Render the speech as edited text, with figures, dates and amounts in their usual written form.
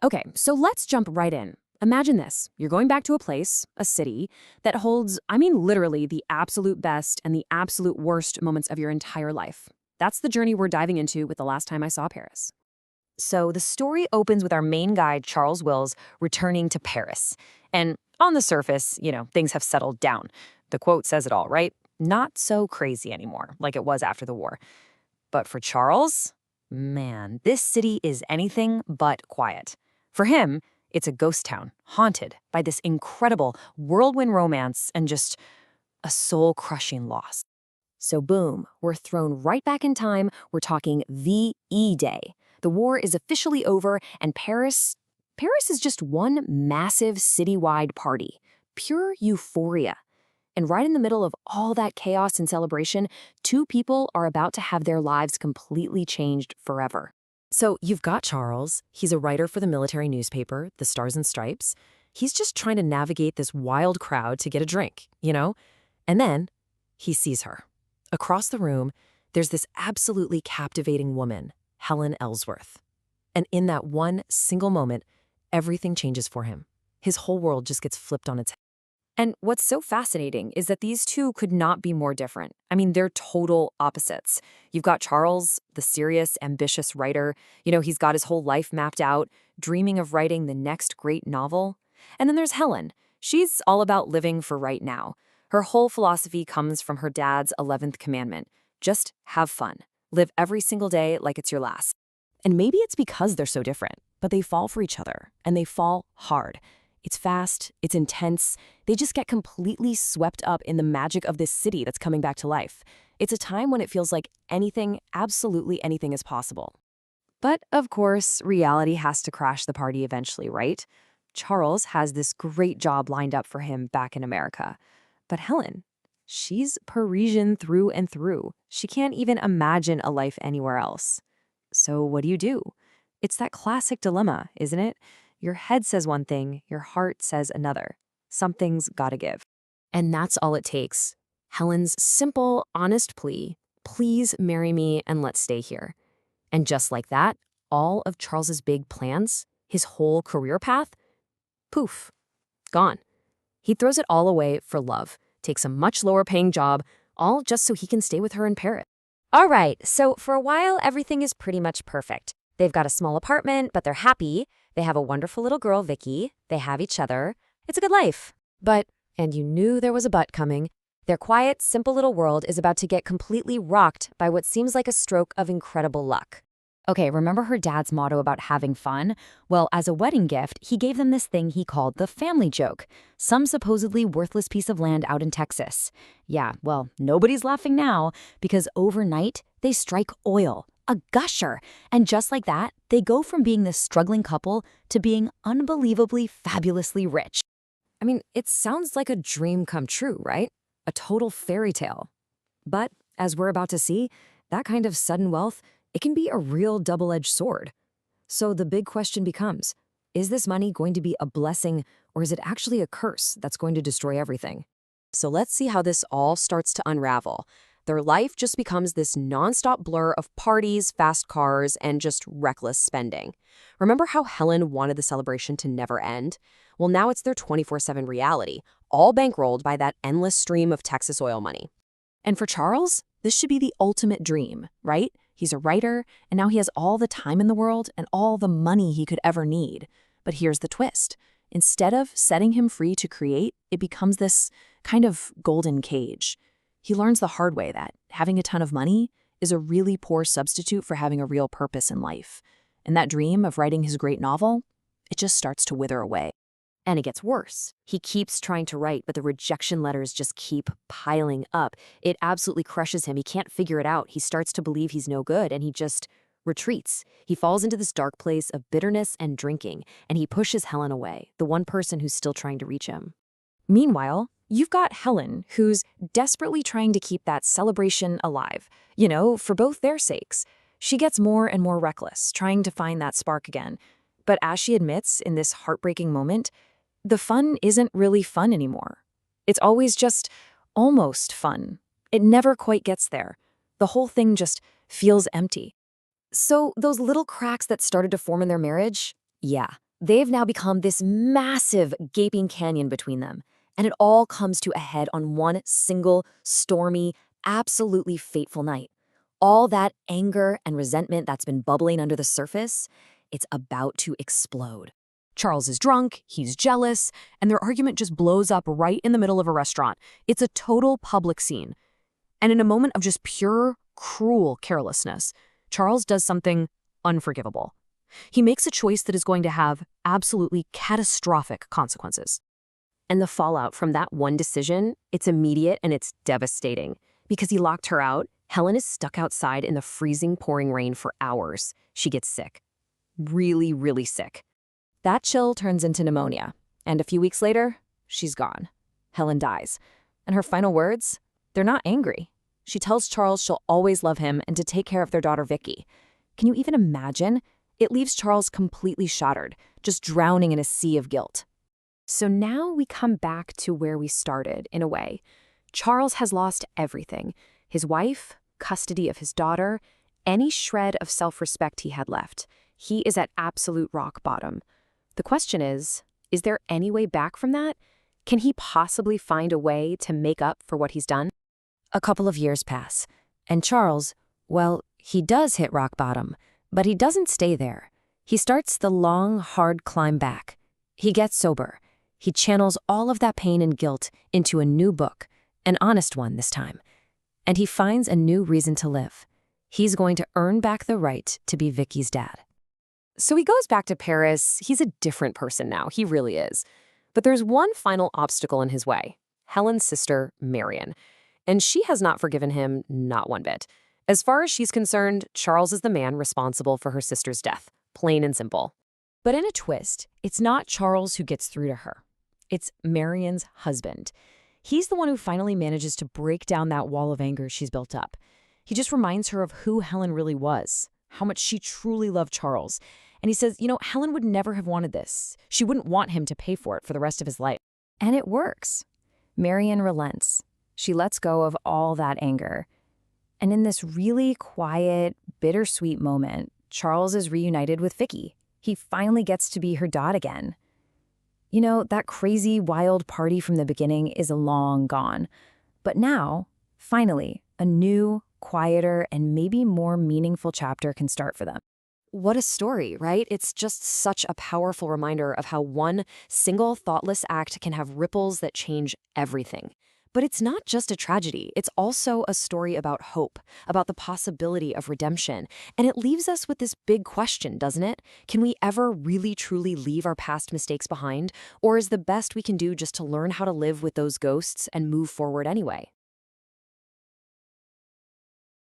Okay, so let's jump right in. Imagine this. You're going back to a place, a city, that holds, literally the absolute best and the absolute worst moments of your entire life. That's the journey we're diving into with The Last Time I Saw Paris. So the story opens with our main guy, Charles Wills, returning to Paris. And on the surface, things have settled down. The quote says it all, right? Not so crazy anymore, like it was after the war. But for Charles, man, this city is anything but quiet. For him, it's a ghost town, haunted by this incredible whirlwind romance and just a soul-crushing loss. So boom, we're thrown right back in time. We're talking VE Day. The war is officially over, and Paris is just one massive citywide party. Pure euphoria. And right in the middle of all that chaos and celebration, two people are about to have their lives completely changed forever. So you've got Charles. He's a writer for the military newspaper, The Stars and Stripes. He's just trying to navigate this wild crowd to get a drink, And then he sees her. Across the room, there's this absolutely captivating woman, Helen Ellsworth. And in that one single moment, everything changes for him. His whole world just gets flipped on its head. And what's so fascinating is that these two could not be more different. They're total opposites. You've got Charles, the serious, ambitious writer. He's got his whole life mapped out, dreaming of writing the next great novel. And then there's Helen. She's all about living for right now. Her whole philosophy comes from her dad's 11th commandment. Just have fun. Live every single day like it's your last. And maybe it's because they're so different, but they fall for each other, and they fall hard. It's fast, it's intense. They just get completely swept up in the magic of this city that's coming back to life. It's a time when it feels like anything, absolutely anything is possible. But of course, reality has to crash the party eventually, right? Charles has this great job lined up for him back in America. But Helen, she's Parisian through and through. She can't even imagine a life anywhere else. So what do? It's that classic dilemma, isn't it? Your head says one thing, your heart says another. Something's gotta give. And that's all it takes. Helen's simple, honest plea, please marry me and let's stay here. And just like that, all of Charles's big plans, his whole career path, poof, gone. He throws it all away for love, takes a much lower paying job, all just so he can stay with her in Paris. All right, so for a while, everything is pretty much perfect. They've got a small apartment, but they're happy. They have a wonderful little girl, Vicky. They have each other. It's a good life. But, and you knew there was a but coming, their quiet, simple little world is about to get completely rocked by what seems like a stroke of incredible luck. Okay, remember her dad's motto about having fun? Well, as a wedding gift, he gave them this thing he called the family joke, some supposedly worthless piece of land out in Texas. Yeah, well, nobody's laughing now, because overnight, they strike oil. A gusher. And just like that, they go from being this struggling couple to being unbelievably, fabulously rich. It sounds like a dream come true, right? A total fairy tale. But, as we're about to see, that kind of sudden wealth, it can be a real double-edged sword. So the big question becomes, is this money going to be a blessing, or is it actually a curse that's going to destroy everything? So let's see how this all starts to unravel. Their life just becomes this nonstop blur of parties, fast cars, and just reckless spending. Remember how Helen wanted the celebration to never end? Well, now it's their 24/7 reality, all bankrolled by that endless stream of Texas oil money. And for Charles, this should be the ultimate dream, right? He's a writer, and now he has all the time in the world and all the money he could ever need. But here's the twist. Instead of setting him free to create, it becomes this kind of golden cage. He learns the hard way that having a ton of money is a really poor substitute for having a real purpose in life. And that dream of writing his great novel, it just starts to wither away. And it gets worse. He keeps trying to write, but the rejection letters just keep piling up. It absolutely crushes him. He can't figure it out. He starts to believe he's no good, and he just retreats. He falls into this dark place of bitterness and drinking, and he pushes Helen away, the one person who's still trying to reach him. Meanwhile, you've got Helen, who's desperately trying to keep that celebration alive, for both their sakes. She gets more and more reckless, trying to find that spark again. But as she admits in this heartbreaking moment, the fun isn't really fun anymore. It's always just almost fun. It never quite gets there. The whole thing just feels empty. So those little cracks that started to form in their marriage, yeah, They've now become this massive, gaping canyon between them, and it all comes to a head on one single, stormy, absolutely fateful night. All that anger and resentment that's been bubbling under the surface, it's about to explode. Charles is drunk, he's jealous, and their argument just blows up right in the middle of a restaurant. It's a total public scene. And in a moment of just pure, cruel carelessness, Charles does something unforgivable. He makes a choice that is going to have absolutely catastrophic consequences. And the fallout from that one decision, it's immediate and it's devastating. Because he locked her out, Helen is stuck outside in the freezing, pouring rain for hours. She gets sick. Really, really sick. That chill turns into pneumonia. And a few weeks later, she's gone. Helen dies. And her final words? They're not angry. She tells Charles she'll always love him and to take care of their daughter Vicky. Can you even imagine? It leaves Charles completely shattered, just drowning in a sea of guilt. So now we come back to where we started, in a way. Charles has lost everything. His wife, custody of his daughter, any shred of self-respect he had left. He is at absolute rock bottom. The question is there any way back from that? Can he possibly find a way to make up for what he's done? A couple of years pass, and Charles, well, he does hit rock bottom, but he doesn't stay there. He starts the long, hard climb back. He gets sober. He channels all of that pain and guilt into a new book, an honest one this time. And he finds a new reason to live. He's going to earn back the right to be Vicky's dad. So he goes back to Paris. He's a different person now. He really is. But there's one final obstacle in his way. Helen's sister, Marion. And she has not forgiven him, not one bit. As far as she's concerned, Charles is the man responsible for her sister's death. Plain and simple. But in a twist, it's not Charles who gets through to her. It's Marion's husband. He's the one who finally manages to break down that wall of anger she's built up. He just reminds her of who Helen really was, how much she truly loved Charles. And he says, Helen would never have wanted this. She wouldn't want him to pay for it for the rest of his life. And it works. Marion relents. She lets go of all that anger. And in this really quiet, bittersweet moment, Charles is reunited with Vicky. He finally gets to be her dad again. That crazy, wild party from the beginning is long gone. But now, finally, a new, quieter, and maybe more meaningful chapter can start for them. What a story, right? It's just such a powerful reminder of how one single thoughtless act can have ripples that change everything. But it's not just a tragedy. It's also a story about hope, about the possibility of redemption. And it leaves us with this big question, doesn't it? Can we ever really truly leave our past mistakes behind? Or is the best we can do just to learn how to live with those ghosts and move forward anyway?